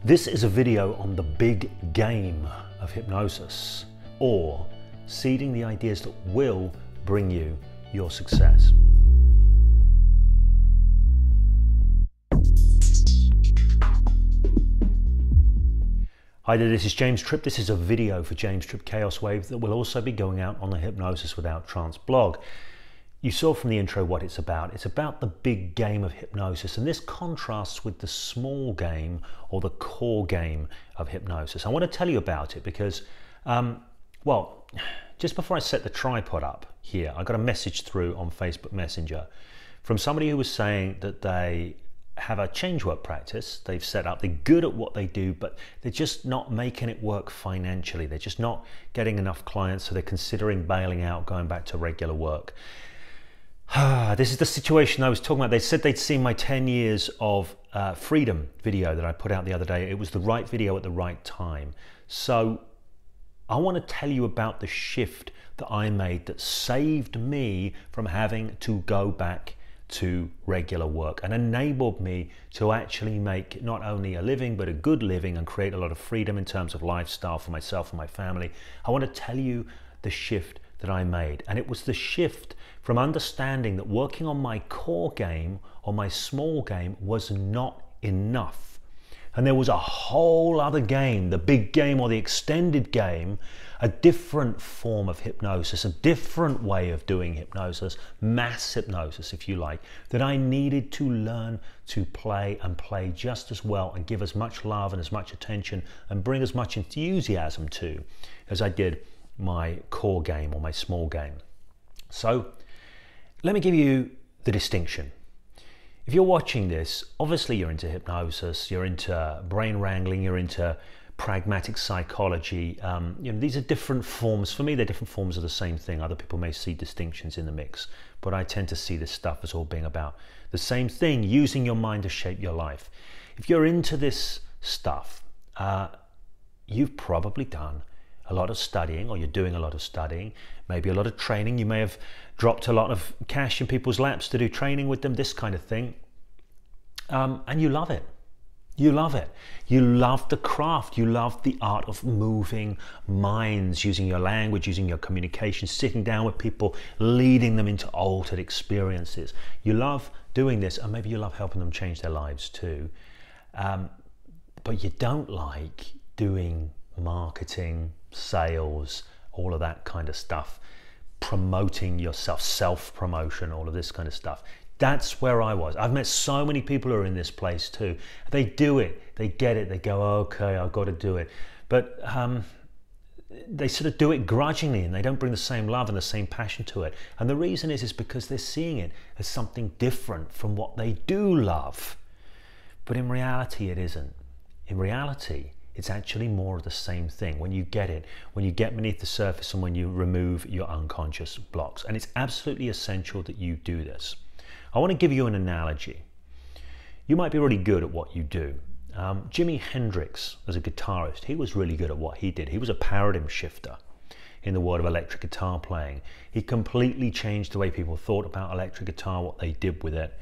This is a video on the big game of hypnosis, or seeding the ideas that will bring you your success. Hi there, this is James Tripp. This is a video for James Tripp Chaos Wave that will also be going out on the Hypnosis Without Trance blog. You saw from the intro what it's about. It's about the big game of hypnosis, and this contrasts with the small game or the core game of hypnosis. I want to tell you about it because, well, just before I set the tripod up here, I got a message through on Facebook Messenger from somebody who was saying that they have a change work practice they've set up. They're good at what they do, but they're just not making it work financially. They're just not getting enough clients, so they're considering bailing out, going back to regular work. This is the situation I was talking about. They said they'd seen my 10 years of freedom video that I put out the other day. It was the right video at the right time. So I want to tell you about the shift that I made that saved me from having to go back to regular work and enabled me to actually make not only a living but a good living and create a lot of freedom in terms of lifestyle for myself and my family. I want to tell you the shift that I made, and it was the shift from understanding that working on my core game or my small game was not enough, and there was a whole other game, the big game or the extended game, a different form of hypnosis, a different way of doing hypnosis, mass hypnosis if you like, that I needed to learn to play, and play just as well, and give as much love and as much attention and bring as much enthusiasm to as I did my core game or my small game. So let me give you the distinction. If you're watching this, obviously you're into hypnosis, you're into brain wrangling, you're into pragmatic psychology. These are different forms. For me, they're different forms of the same thing. Other people may see distinctions in the mix, but I tend to see this stuff as all being about the same thing, using your mind to shape your life. If you're into this stuff, you've probably done a lot of studying, or you're doing a lot of studying, maybe a lot of training. You may have dropped a lot of cash in people's laps to do training with them, this kind of thing. And you love it. You love it. You love the craft. You love the art of moving minds, using your language, using your communication, sitting down with people, leading them into altered experiences. You love doing this, and maybe you love helping them change their lives too. But you don't like doing marketing, sales, all of that kind of stuff, promoting yourself, self-promotion, all of this kind of stuff. That's where I was. I've met so many people who are in this place too. They do it, they get it, they go, okay, I've got to do it. But they sort of do it grudgingly, and they don't bring the same love and the same passion to it. And the reason is because they're seeing it as something different from what they do love. But in reality, it isn't. In reality, it's actually more of the same thing when you get it, when you get beneath the surface, and when you remove your unconscious blocks. And it's absolutely essential that you do this. I want to give you an analogy. You might be really good at what you do. Jimi Hendrix, as a guitarist, he was really good at what he did. He was a paradigm shifter in the world of electric guitar playing. He completely changed the way people thought about electric guitar, what they did with it.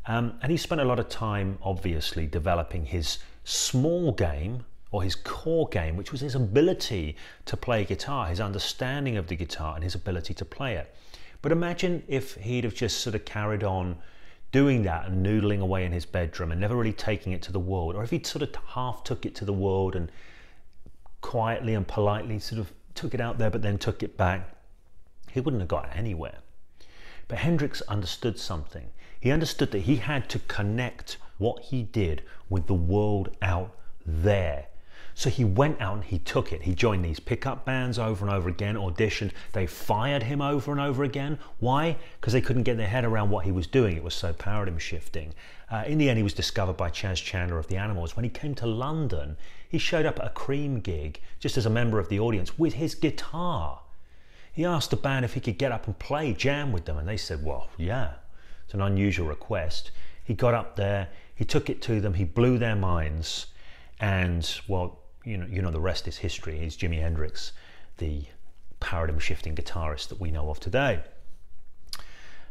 And he spent a lot of time, obviously, developing his small game, or his core game, which was his ability to play guitar, his understanding of the guitar and his ability to play it. But imagine if he'd have just sort of carried on doing that and noodling away in his bedroom and never really taking it to the world, or if he'd sort of half took it to the world and quietly and politely sort of took it out there but then took it back, he wouldn't have got anywhere. But Hendrix understood something. He understood that he had to connect what he did with the world out there. So he went out and he took it. He joined these pickup bands over and over again, auditioned. They fired him over and over again. Why? Because they couldn't get their head around what he was doing. It was so paradigm shifting. In the end, he was discovered by Chas Chandler of the Animals. When he came to London, he showed up at a Cream gig just as a member of the audience with his guitar. He asked the band if he could get up and play, jam with them, and they said, well, yeah. It's an unusual request. He got up there, he took it to them, he blew their minds, and, well, you know, the rest is history. He's Jimi Hendrix, the paradigm shifting guitarist that we know of today.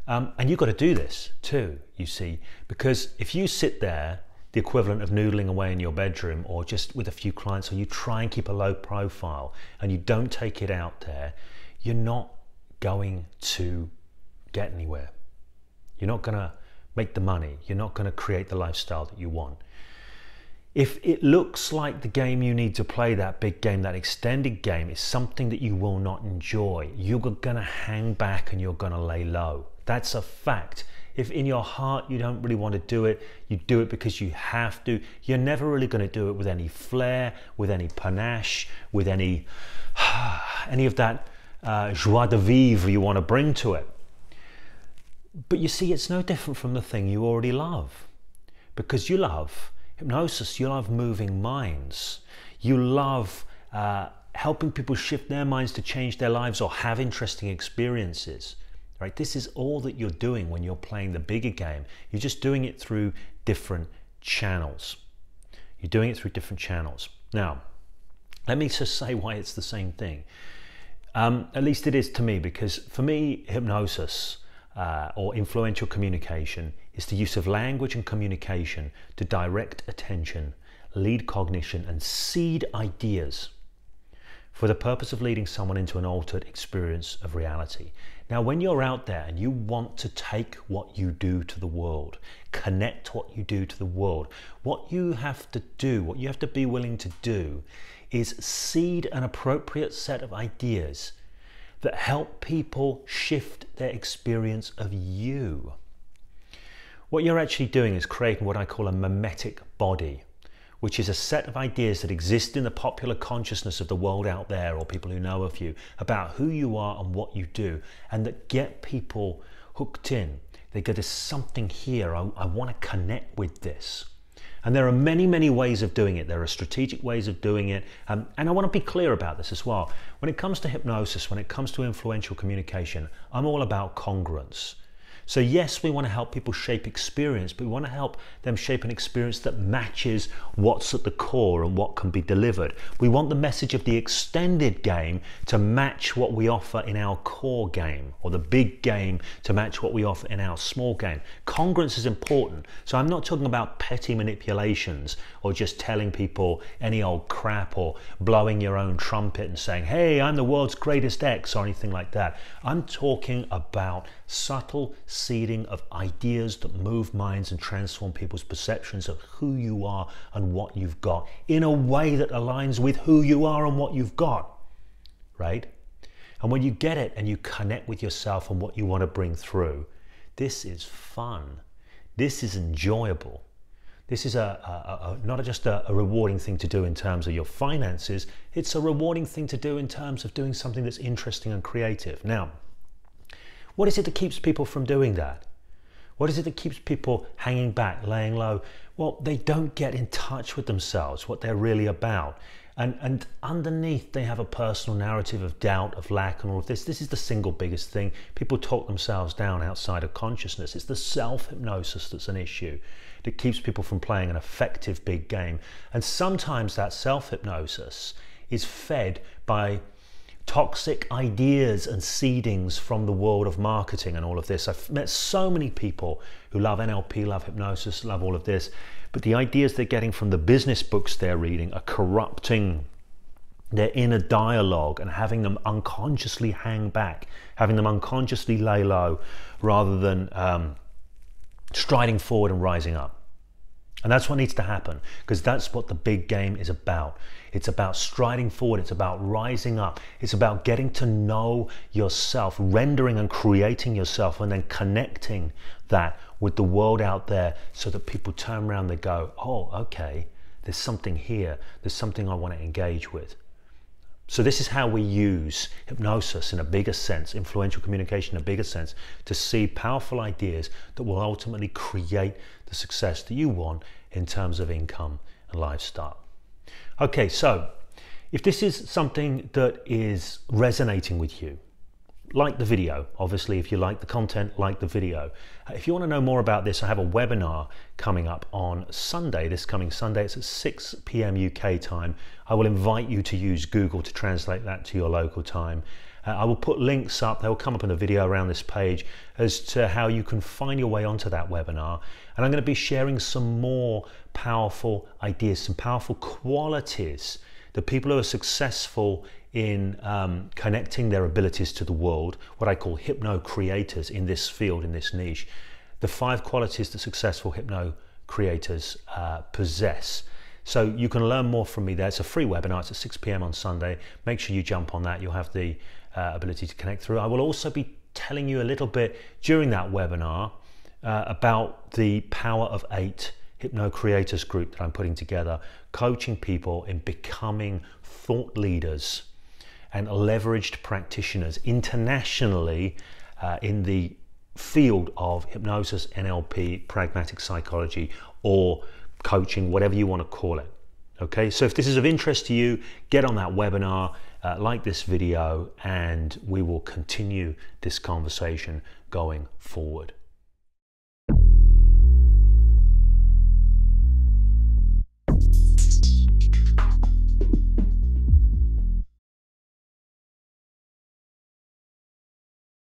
And you've got to do this too, you see, because if you sit there the equivalent of noodling away in your bedroom or just with a few clients, or you try and keep a low profile and you don't take it out there, you're not going to get anywhere. You're not going to make the money. You're not going to create the lifestyle that you want. If it looks like the game you need to play, that big game, that extended game, is something that you will not enjoy, you're going to hang back and you're going to lay low. That's a fact. If in your heart you don't really want to do it, you do it because you have to, you're never really going to do it with any flair, with any panache, with any of that joie de vivre you want to bring to it. But you see, it's no different from the thing you already love, because you love hypnosis, you love moving minds, you love helping people shift their minds to change their lives or have interesting experiences, right? This is all that you're doing when you're playing the bigger game. You're just doing it through different channels. You're doing it through different channels. Now, let me just say why it's the same thing. At least it is to me, because for me, hypnosis or influential communication is the use of language and communication to direct attention, lead cognition, and seed ideas for the purpose of leading someone into an altered experience of reality. Now, when you're out there and you want to take what you do to the world, connect what you do to the world, what you have to do, what you have to be willing to do, is seed an appropriate set of ideas that help people shift their experience of you. What you're actually doing is creating what I call a mimetic body, which is a set of ideas that exist in the popular consciousness of the world out there, or people who know of you, about who you are and what you do, and that get people hooked in. They go, there's something here, I want to connect with this. And there are many, many ways of doing it. There are strategic ways of doing it. And I want to be clear about this as well. When it comes to hypnosis, when it comes to influential communication, I'm all about congruence. So yes, we want to help people shape experience, but we want to help them shape an experience that matches what's at the core and what can be delivered. We want the message of the extended game to match what we offer in our core game, or the big game to match what we offer in our small game. Congruence is important. So I'm not talking about petty manipulations or just telling people any old crap or blowing your own trumpet and saying, hey, I'm the world's greatest X, or anything like that. I'm talking about subtle seeding of ideas that move minds and transform people's perceptions of who you are and what you've got in a way that aligns with who you are and what you've got, right? And when you get it and you connect with yourself and what you want to bring through, this is fun. This is enjoyable. This is not just a rewarding thing to do in terms of your finances. It's a rewarding thing to do in terms of doing something that's interesting and creative. Now, what is it that keeps people from doing that? What is it that keeps people hanging back, laying low? Well, they don't get in touch with themselves, what they're really about. And underneath, they have a personal narrative of doubt, of lack, and all of this. This is the single biggest thing. People talk themselves down outside of consciousness. It's the self-hypnosis that's an issue that keeps people from playing an effective big game. And sometimes that self-hypnosis is fed by toxic ideas and seedings from the world of marketing and all of this. I've met so many people who love NLP, love hypnosis, love all of this, but the ideas they're getting from the business books they're reading are corrupting their inner dialogue and having them unconsciously hang back, having them unconsciously lay low rather than striding forward and rising up. And that's what needs to happen, because that's what the big game is about. It's about striding forward. It's about rising up. It's about getting to know yourself, rendering and creating yourself, and then connecting that with the world out there so that people turn around, they go, oh, okay, there's something here. There's something I want to engage with. So this is how we use hypnosis in a bigger sense, influential communication in a bigger sense, to see powerful ideas that will ultimately create the success that you want in terms of income and lifestyle. Okay, so if this is something that is resonating with you, like the video. Obviously, if you like the content, like the video. If you want to know more about this, I have a webinar coming up on Sunday, this coming Sunday. It's at 6 p.m. UK time. I will invite you to use Google to translate that to your local time. I will put links up, they'll come up in the video around this page, as to how you can find your way onto that webinar. And I'm going to be sharing some more powerful ideas, some powerful qualities that people who are successful in connecting their abilities to the world, what I call hypno creators in this field, in this niche, the 5 qualities that successful hypno creators possess. So you can learn more from me there. It's a free webinar. It's at 6 p.m. on Sunday. Make sure you jump on that. You'll have the ability to connect through. I will also be telling you a little bit during that webinar about the Power of 8 Hypno Creators group that I'm putting together, coaching people in becoming thought leaders and leveraged practitioners internationally in the field of hypnosis, NLP, pragmatic psychology, or coaching, whatever you want to call it. Okay, so if this is of interest to you, get on that webinar, like this video, and we will continue this conversation going forward.